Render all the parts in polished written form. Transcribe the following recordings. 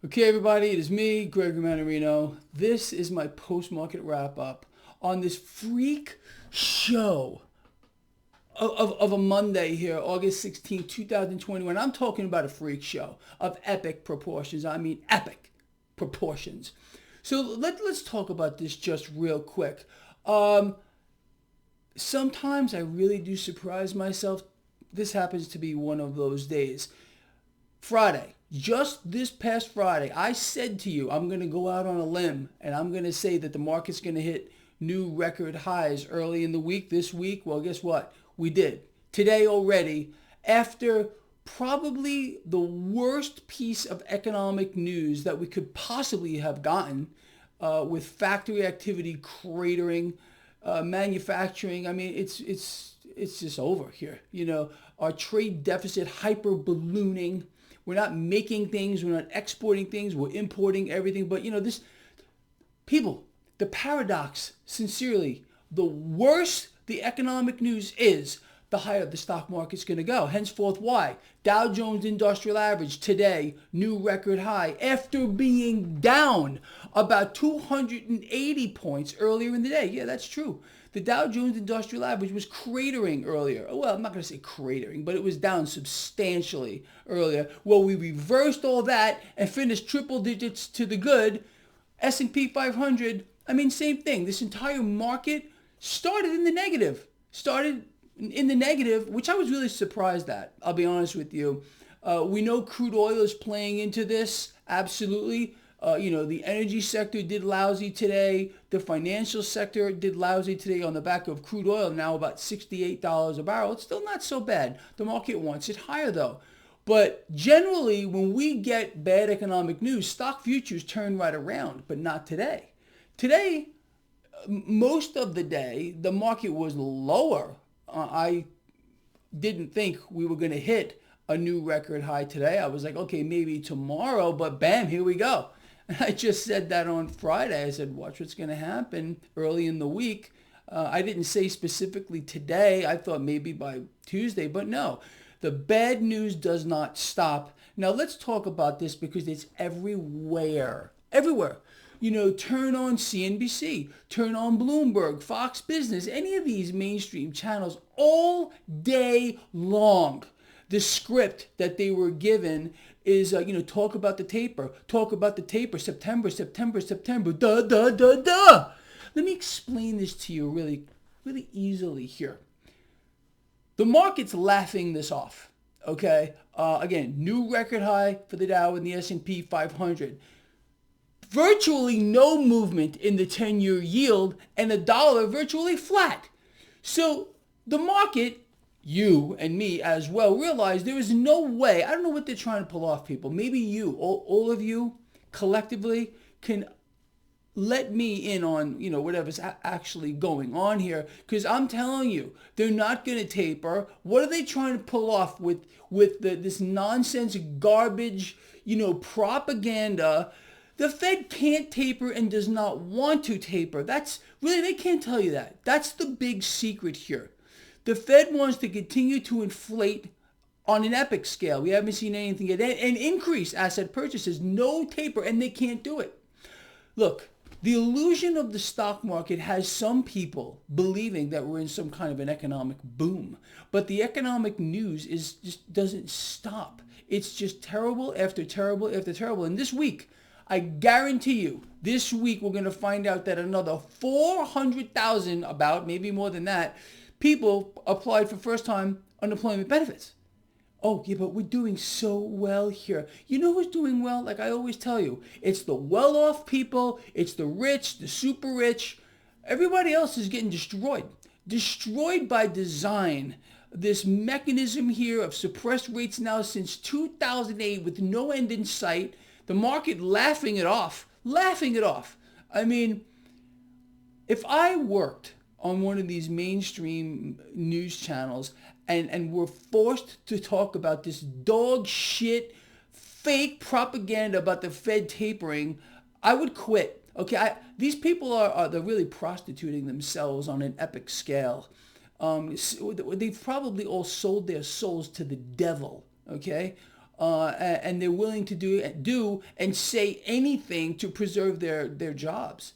Okay, everybody, it is me, Gregory Mannarino. This is my post-market wrap-up on this freak show of a Monday here, August 16, 2021. I'm talking about a freak show of epic proportions. I mean, epic proportions. So let's talk about this just real quick. Sometimes I really do surprise myself. This happens to be one of those days. Friday, just this past Friday, I said to you, I'm going to go out on a limb and I'm going to say that the market's going to hit new record highs early in the week, this week. Well, guess what? We did. Today already, after probably the worst piece of economic news that we could possibly have gotten, with factory activity cratering, manufacturing. I mean, it's just over here. You know, our trade deficit hyper ballooning. We're not making things. We're not exporting things. We're importing everything. But you know, this people, the paradox. Sincerely, the worse the economic news is, the higher the stock market's going to go. Henceforth, why? Dow Jones Industrial Average today, new record high, after being down about 280 points earlier in the day. Yeah, that's true. The Dow Jones Industrial Average was cratering earlier. Well, I'm not going to say cratering, but it was down substantially earlier. Well, we reversed all that and finished triple digits to the good. S&P 500, I mean, same thing. This entire market started in the negative. Which I was really surprised at. I'll be honest with you. We know crude oil is playing into this, absolutely. The energy sector did lousy today. The financial sector did lousy today on the back of crude oil, now about $68 a barrel. It's still not so bad. The market wants it higher, though. But generally, when we get bad economic news, stock futures turn right around, but not today. Today, most of the day, the market was lower. I didn't think we were going to hit a new record high today. I was like, okay, maybe tomorrow, but bam, here we go. And I just said that on Friday. I said, watch what's going to happen early in the week. I didn't say specifically today. I thought maybe by Tuesday, but no. The bad news does not stop. Now let's talk about this because it's everywhere. Everywhere. You know, turn on CNBC, turn on Bloomberg, Fox Business, any of these mainstream channels all day long. The script that they were given is, talk about the taper, September, duh, duh, duh, duh. Let me explain this to you really, really easily here. The market's laughing this off, okay? Again, new record high for the Dow and the S&P 500. Virtually no movement in the 10-year yield, and the dollar virtually flat. So the market, you and me as well, realize there is no way. I don't know what they're trying to pull off, people. Maybe you, all of you collectively, can let me in on whatever's actually going on here, because I'm telling you, they're not going to taper. What are they trying to pull off with this nonsense garbage propaganda? The Fed can't taper and does not want to taper. That's really, they can't tell you that. That's the big secret here. The Fed wants to continue to inflate on an epic scale. We haven't seen anything yet. And increase asset purchases. No taper, and they can't do it. Look, the illusion of the stock market has some people believing that we're in some kind of an economic boom. But the economic news just doesn't stop. It's just terrible after terrible after terrible. And this week, I guarantee you, this week we're going to find out that another 400,000, about maybe more than that, people applied for first-time unemployment benefits. Oh, yeah, but we're doing so well here. You know who's doing well? Like I always tell you, it's the well-off people, it's the rich, the super rich. Everybody else is getting destroyed. Destroyed by design. This mechanism here of suppressed rates now since 2008 with no end in sight. The market laughing it off. I mean, if I worked on one of these mainstream news channels and were forced to talk about this dog shit, fake propaganda about the Fed tapering, I would quit. Okay, these people they're really prostituting themselves on an epic scale. They've probably all sold their souls to the devil. Okay. and they're willing to do and say anything to preserve their jobs.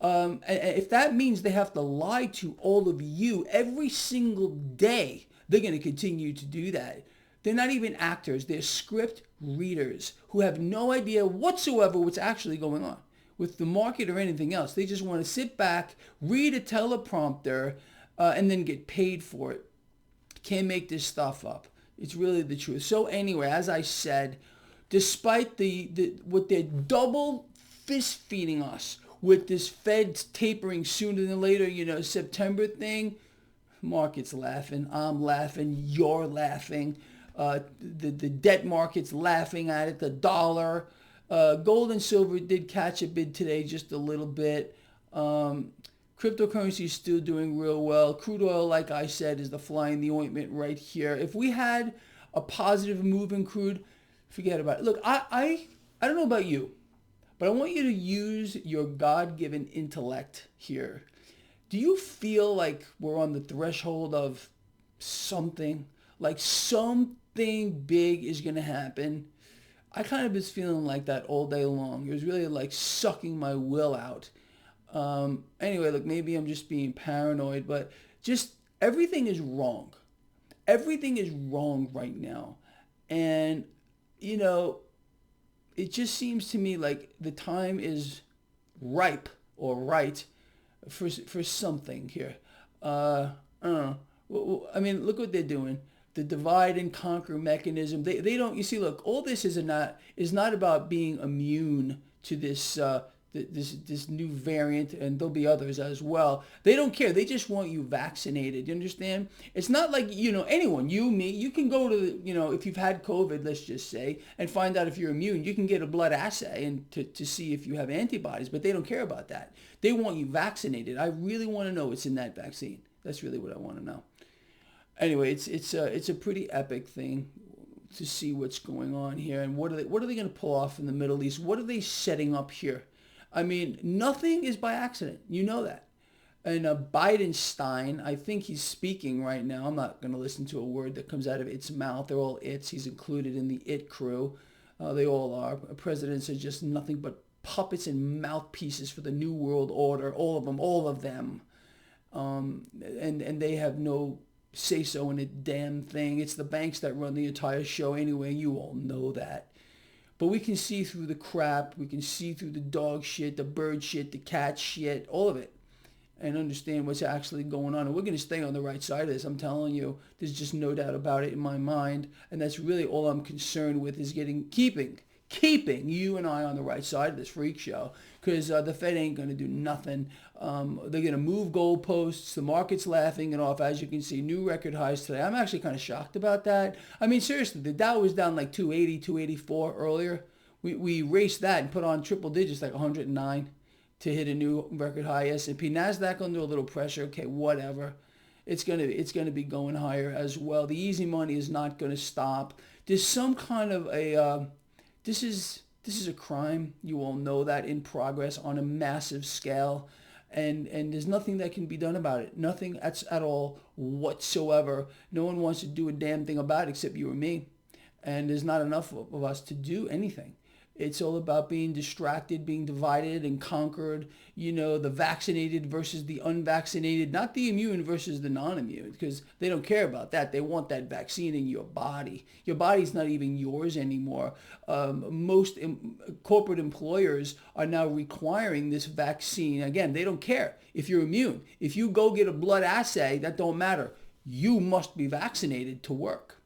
And if that means they have to lie to all of you every single day, they're going to continue to do that. They're not even actors. They're script readers who have no idea whatsoever what's actually going on with the market or anything else. They just want to sit back, read a teleprompter, and then get paid for it. Can't make this stuff up. It's really the truth. So anyway, as I said, despite what they're double fist feeding us with this Fed's tapering sooner than later, September thing, market's laughing. I'm laughing. You're laughing. The debt market's laughing at it. The dollar. Gold and silver did catch a bid today just a little bit. Cryptocurrency is still doing real well. Crude oil, like I said, is the fly in the ointment right here. If we had a positive move in crude, forget about it. Look, I don't know about you, but I want you to use your God-given intellect here. Do you feel like we're on the threshold of something? Like something big is going to happen? I kind of was feeling like that all day long. It was really like sucking my will out. Anyway, look, maybe I'm just being paranoid, but just everything is wrong. Everything is wrong right now. And, it just seems to me like the time is ripe or right for something here. I don't know. I mean, look what they're doing. The divide and conquer mechanism. They don't. You see, look, all this is not about being immune to this this new variant, and there'll be others as well. They don't care. They just want you vaccinated. You understand? It's not like, anyone, you, me, you can go to, if you've had COVID, let's just say, and find out if you're immune. You can get a blood assay and to see if you have antibodies, but they don't care about that. They want you vaccinated. I really want to know what's in that vaccine. That's really what I want to know. Anyway, it's a pretty epic thing to see what's going on here, and what are they going to pull off in the Middle East? What are they setting up here? I mean, nothing is by accident. You know that. And Bidenstein, I think he's speaking right now. I'm not going to listen to a word that comes out of its mouth. They're all its. He's included in the it crew. They all are. Presidents are just nothing but puppets and mouthpieces for the New World Order. All of them. And they have no say-so in a damn thing. It's the banks that run the entire show anyway. You all know that. But we can see through the crap. We can see through the dog shit, the bird shit, the cat shit, all of it, and understand what's actually going on. And we're going to stay on the right side of this. I'm telling you, there's just no doubt about it in my mind. And that's really all I'm concerned with, is keeping you and I on the right side of this freak show, because the Fed ain't going to do nothing. They're going to move goalposts. The market's laughing it off. As you can see, new record highs today. I'm actually kind of shocked about that. I mean, seriously, the Dow was down like 280, 284 earlier. We raced that and put on triple digits like 109 to hit a new record high. S&P, NASDAQ under a little pressure. Okay, whatever. It's gonna be going higher as well. The easy money is not going to stop. There's some kind of a this is a crime. You all know that, in progress on a massive scale. And there's nothing that can be done about it. Nothing at all whatsoever. No one wants to do a damn thing about it except you or me. And there's not enough of us to do anything. It's all about being distracted, being divided and conquered. The vaccinated versus the unvaccinated, not the immune versus the non-immune, because they don't care about that. They want that vaccine in your body. Your body's not even yours anymore. Most corporate employers are now requiring this vaccine. Again, they don't care if you're immune. If you go get a blood assay, that don't matter. You must be vaccinated to work.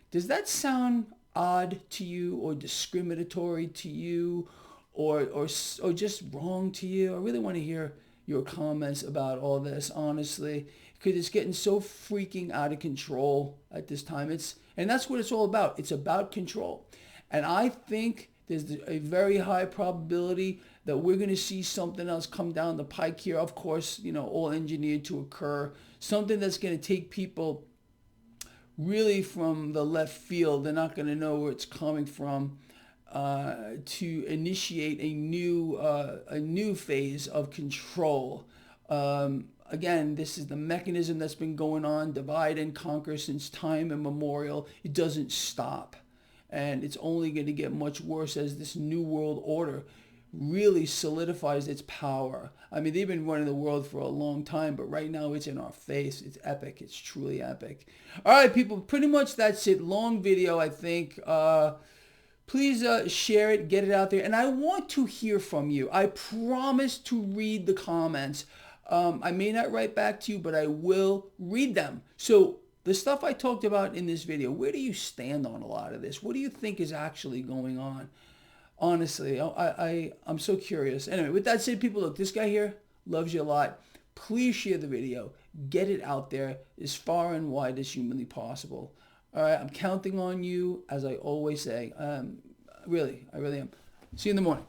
Does that sound odd to you, or discriminatory to you, or just wrong to you? I really want to hear your comments about all this, honestly, because it's getting so freaking out of control at this time. And that's what it's all about. It's about control. And I think there's a very high probability that we're going to see something else come down the pike here. Of course, all engineered to occur. Something that's going to take people really from the left field. They're not going to know where it's coming from, to initiate a new phase of control. Again, this is the mechanism that's been going on, divide and conquer, since time immemorial. It doesn't stop. and it's only going to get much worse as this new world order really solidifies its power. I mean, they've been running the world for a long time, but right now it's in our face. It's epic. It's truly epic. All right, people, pretty much that's it. Long video, I think. Please share it, get it out there. And I want to hear from you. I promise to read the comments. I may not write back to you, but I will read them. So the stuff I talked about in this video, where do you stand on a lot of this? What do you think is actually going on? Honestly, I'm so curious. Anyway, with that said, people, look, this guy here loves you a lot. Please share the video. Get it out there as far and wide as humanly possible. All right, I'm counting on you, as I always say. Really, I really am. See you in the morning.